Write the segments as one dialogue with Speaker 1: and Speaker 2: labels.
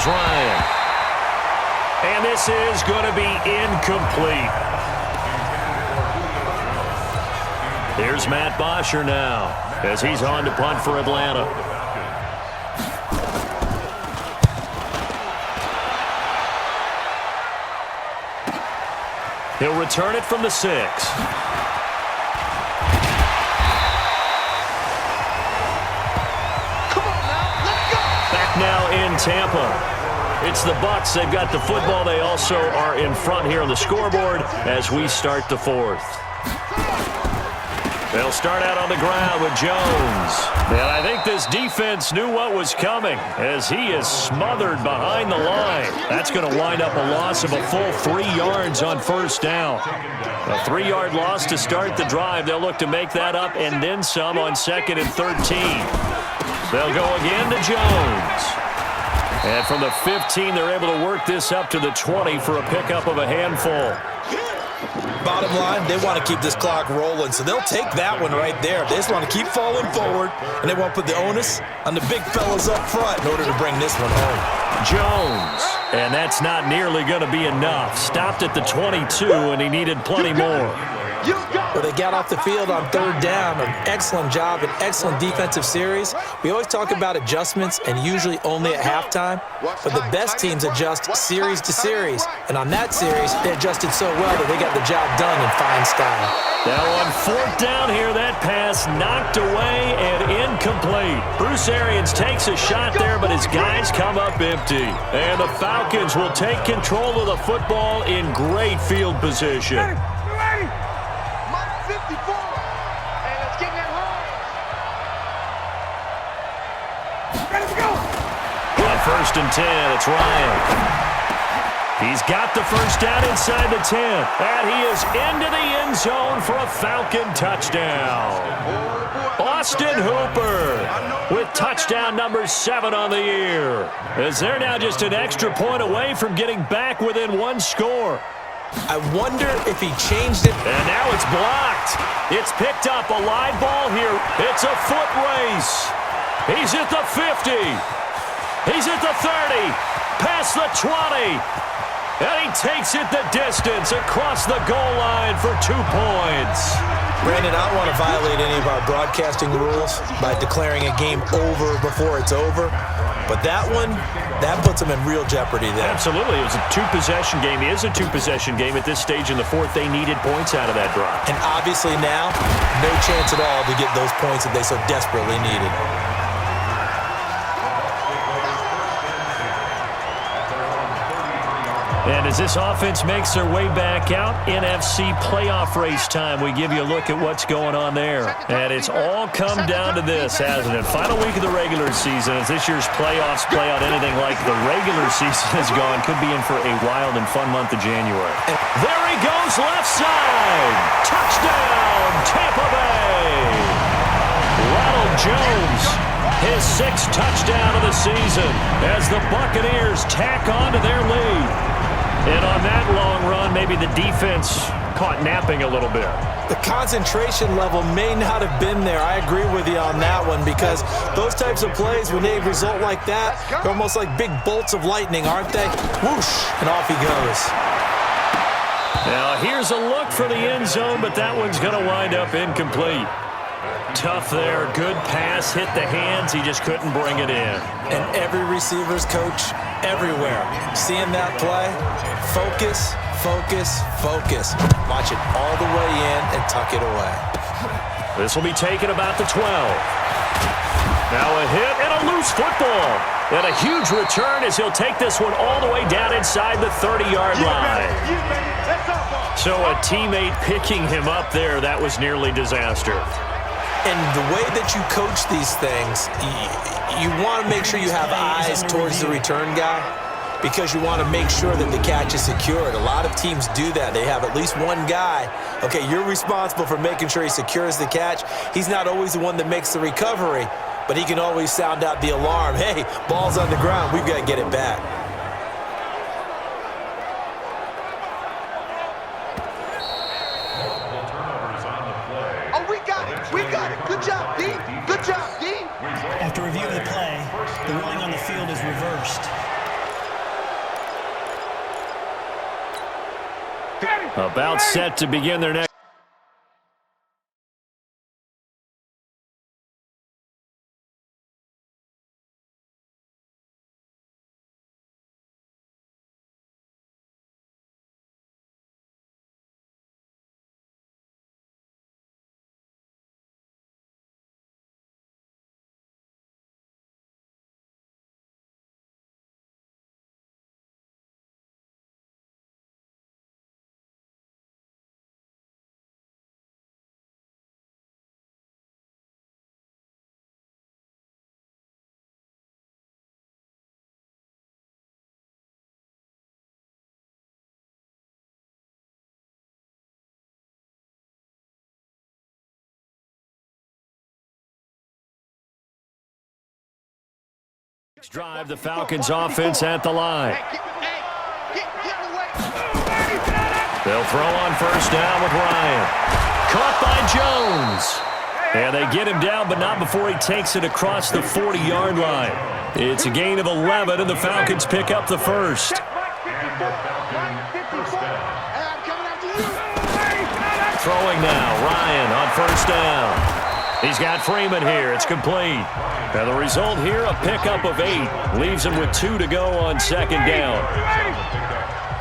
Speaker 1: Here's Ryan. And this is going to be incomplete. Here's Matt Bosher now as he's on to punt for Atlanta. He'll return it from the 6. Back now in Tampa. It's the Bucs. They've got the football. They also are in front here on the scoreboard as we start the 4th. They'll start out on the ground with Jones. And I think this defense knew what was coming as he is smothered behind the line. That's going to wind up a loss of a full 3 yards on first down. A 3-yard loss to start the drive. They'll look to make that up and then some on 2nd and 13. They'll go again to Jones. And from the 15, they're able to work this up to the 20 for a pickup of a handful.
Speaker 2: Bottom line, they want to keep this clock rolling, so they'll take that one right there. They just want to keep falling forward, and they want to put the onus on the big fellas up front in order to bring this one home.
Speaker 1: Jones, and that's not nearly going to be enough. Stopped at the 22, and he needed plenty more.
Speaker 2: Well, they got off the field on 3rd down. An excellent job, an excellent defensive series. We always talk about adjustments and usually only at halftime, but the best teams adjust series to series. And on that series, they adjusted so well that they got the job done in fine style.
Speaker 1: Now on 4th down here, that pass knocked away and incomplete. Bruce Arians takes a shot there, but his guys come up empty. And the Falcons will take control of the football in great field position. First and 10, it's Ryan. He's got the first down inside the 10. And he is into the end zone for a Falcon touchdown. Austin Hooper with touchdown number 7 on the year. As they're now just an extra point away from getting back within 1 score.
Speaker 2: I wonder if he changed it.
Speaker 1: And now it's blocked. It's picked up, a live ball here. It's a foot race. He's at the 50. He's at the 30, past the 20, and he takes it the distance across the goal line for 2 points.
Speaker 2: Brandon, I don't want to violate any of our broadcasting rules by declaring a game over before it's over, but that one, that puts them in real jeopardy there.
Speaker 1: Absolutely. It was a 2-possession game. It is a 2-possession game at this stage in the 4th. They needed points out of that drive.
Speaker 2: And obviously now, no chance at all to get those points that they so desperately needed.
Speaker 1: And as this offense makes their way back out, NFC playoff race time, we give you a look at what's going on there. And it's all come down to this, hasn't it? Final week of the regular season, as this year's playoffs play out anything like the regular season has gone, could be in for a wild and fun month of January. And there he goes, left side. Touchdown, Tampa Bay. Ronald Jones, his 6th touchdown of the season as the Buccaneers tack on to their lead. And on that long run, maybe the defense caught napping a little bit.
Speaker 2: The concentration level may not have been there. I agree with you on that one because those types of plays, when they result like that, they're almost like big bolts of lightning, aren't they? Whoosh, and off he goes.
Speaker 1: Now, here's a look for the end zone, but that one's going to wind up incomplete. Tough there. Good pass. Hit the hands. He just couldn't bring it in.
Speaker 2: And every receiver's coach everywhere. Seeing that play, focus, focus, focus. Watch it all the way in and tuck it away.
Speaker 1: This will be taken about the 12. Now a hit and a loose football. And a huge return as he'll take this one all the way down inside the 30-yard line. So a teammate picking him up there, that was nearly disaster.
Speaker 2: And the way that you coach these things, you want to make sure you have eyes towards the return guy because you want to make sure that the catch is secured. A lot of teams do that. They have at least one guy. Okay, you're responsible for making sure he secures the catch. He's not always the one that makes the recovery, but he can always sound out the alarm. Hey, ball's on the ground. We've got to get it back.
Speaker 3: We got it. Good job, D. Good job, D.
Speaker 4: After reviewing the play, the ruling on the field is reversed.
Speaker 1: About set to begin their next. Drive the Falcons offense at the line. They'll throw on first down with Ryan. Caught by Jones. And they get him down, but not before he takes it across the 40-yard line. It's a gain of 11, and the Falcons pick up the first. Throwing now, Ryan on first down. He's got Freeman here. It's complete. And the result here, a pickup of 8. Leaves him with 2 to go on second down.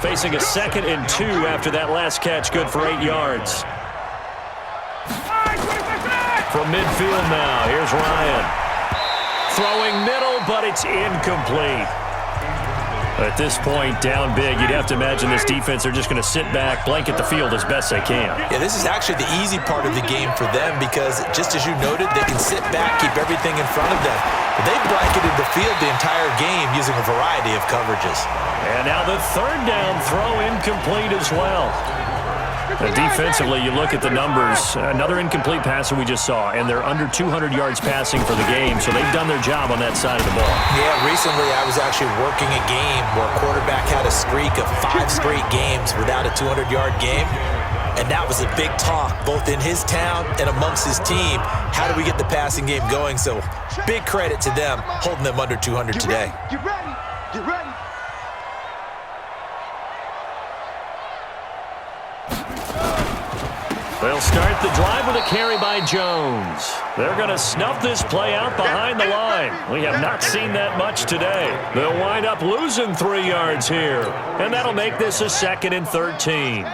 Speaker 1: Facing a 2nd and 2 after that last catch, good for 8 yards. From midfield now, here's Ryan. Throwing middle, but it's incomplete. At this point, down big, you'd have to imagine this defense, they're just going to sit back, blanket the field as best they can.
Speaker 2: Yeah, this is actually the easy part of the game for them because, just as you noted, they can sit back, keep everything in front of them. But they blanketed the field the entire game using a variety of coverages.
Speaker 1: And now the third down throw incomplete as well. And defensively, you look at the numbers, another incomplete pass that we just saw, and they're under 200 yards passing for the game, so they've done their job on that side of the ball.
Speaker 2: Yeah, recently I was actually working a game where a quarterback had a streak of 5 straight games without a 200-yard game, and that was a big talk both in his town and amongst his team. How do we get the passing game going? So big credit to them holding them under 200 today.
Speaker 3: Get ready. Get ready.
Speaker 1: They'll start the drive with a carry by Jones. They're going to snuff this play out behind the line. We have not seen that much today. They'll wind up losing 3 yards here, and that'll make this a 2nd and 13.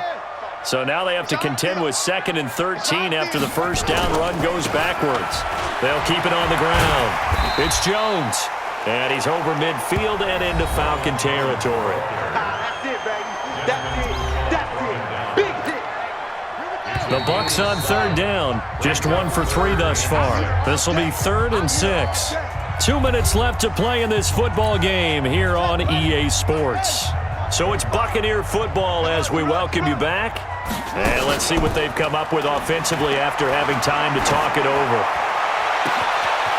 Speaker 1: So now they have to contend with 2nd and 13 after the first down run goes backwards. They'll keep it on the ground. It's Jones, and he's over midfield and into Falcon territory.
Speaker 3: That's it, baby. That's it. That's it. Big hit.
Speaker 1: The Bucs on third down, just 1 for 3 thus far. This will be 3rd and 6. 2 minutes left to play in this football game here on EA Sports. So it's Buccaneer football as we welcome you back. And let's see what they've come up with offensively after having time to talk it over.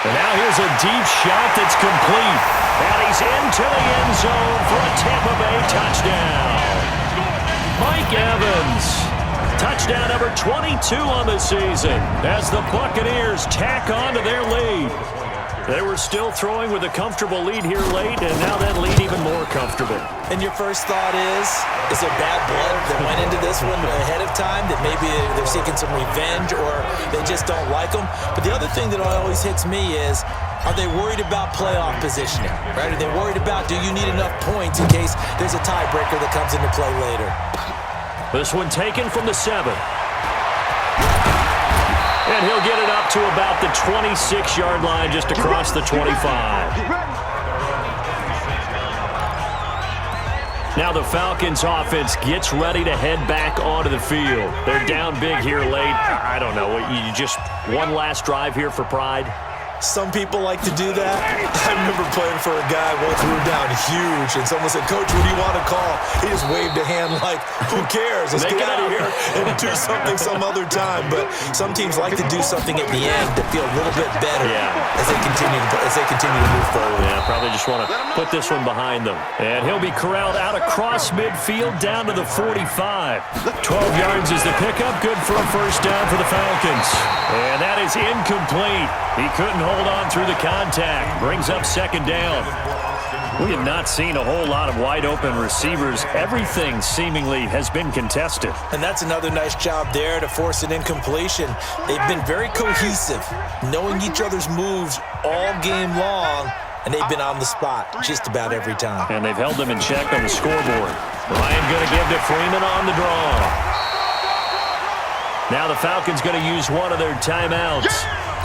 Speaker 1: And now here's a deep shot that's complete. And he's into the end zone for a Tampa Bay touchdown. Mike Evans. Touchdown number 22 on the season as the Buccaneers tack on to their lead. They were still throwing with a comfortable lead here late, and now that lead even more comfortable.
Speaker 2: And your first thought is there bad blood that went into this one ahead of time, that maybe they're seeking some revenge or they just don't like them? But the other thing that always hits me is, are they worried about playoff positioning, right? Are they worried about, do you need enough points in case there's a tiebreaker that comes into play later?
Speaker 1: This one taken from the 7. And he'll get it up to about the 26-yard line, just across the 25. Now the Falcons offense gets ready to head back onto the field. They're down big here late. I don't know. You just one last drive here for pride?
Speaker 2: Some people like to do that. I remember playing for a guy once we were down huge, and someone said, "Coach, what do you want to call?" He just waved a hand like, who cares? Let's get out of here and do something some other time. But some teams like to do something at the end to feel a little bit better as they continue to move forward.
Speaker 1: Yeah, probably just want to put this one behind them. And he'll be corralled out across midfield down to the 45. 12 yards is the pickup. Good for a first down for the Falcons. And that is incomplete. He couldn't hold on through the contact. Brings up second down. We have not seen a whole lot of wide-open receivers. Everything seemingly has been contested.
Speaker 2: And that's another nice job there to force an incompletion. They've been very cohesive, knowing each other's moves all game long, and they've been on the spot just about every time.
Speaker 1: And they've held them in check on the scoreboard. Ryan going to give to Freeman on the draw. Now the Falcons going to use one of their timeouts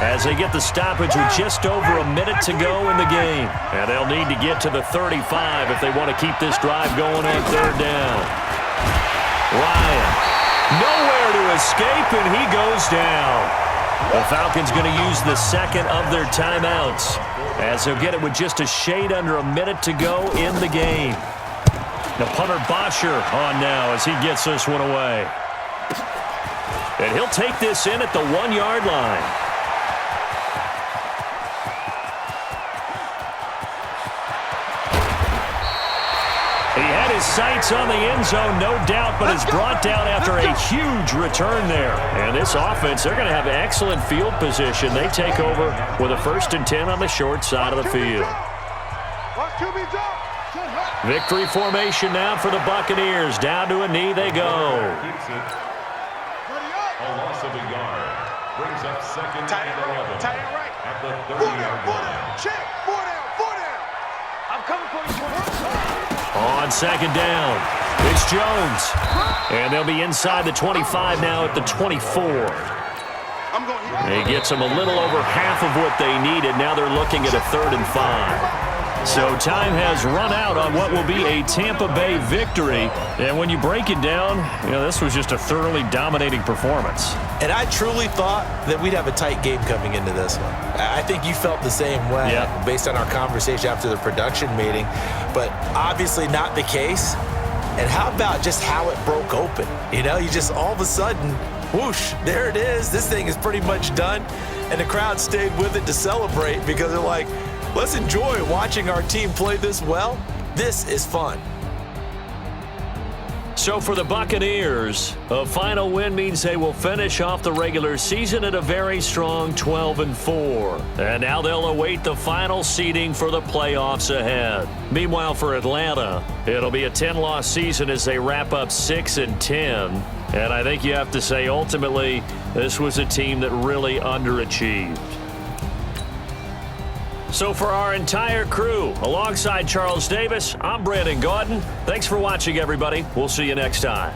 Speaker 1: as they get the stoppage with just over a minute to go in the game. And they'll need to get to the 35 if they want to keep this drive going on third down. Ryan, nowhere to escape, and he goes down. The Falcons going to use the second of their timeouts as they'll get it with just a shade under a minute to go in the game. The punter Bosher on now as he gets this one away. And he'll take this in at the 1-yard line. He had his sights on the end zone, no doubt, but is brought down after a huge return there. And this offense, they're going to have excellent field position. They take over with a 1st and 10 on the short side of the field. Victory formation now for the Buccaneers. Down to a knee they go.
Speaker 4: A loss of a yard brings up second and 11 at the 30-yard line.
Speaker 3: Check, 4 down. I'm coming for you.
Speaker 1: On second down, it's Jones. And they'll be inside the 25 now at the 24. He gets them a little over half of what they needed. Now they're looking at a 3rd and 5. So time has run out on what will be a Tampa Bay victory. And when you break it down, this was just a thoroughly dominating performance.
Speaker 2: And I truly thought that we'd have a tight game coming into this one. I think you felt the same way based on our conversation after the production meeting. But obviously not the case. And how about just how it broke open? You just all of a sudden, whoosh, there it is. This thing is pretty much done. And the crowd stayed with it to celebrate because they're like, let's enjoy watching our team play this well. This is fun.
Speaker 1: So for the Buccaneers, a final win means they will finish off the regular season at a very strong 12-4. And now they'll await the final seeding for the playoffs ahead. Meanwhile, for Atlanta, it'll be a 10-loss season as they wrap up 6-10. And I think you have to say, ultimately, this was a team that really underachieved. So for our entire crew, alongside Charles Davis, I'm Brandon Gaudin. Thanks for watching, everybody. We'll see you next time.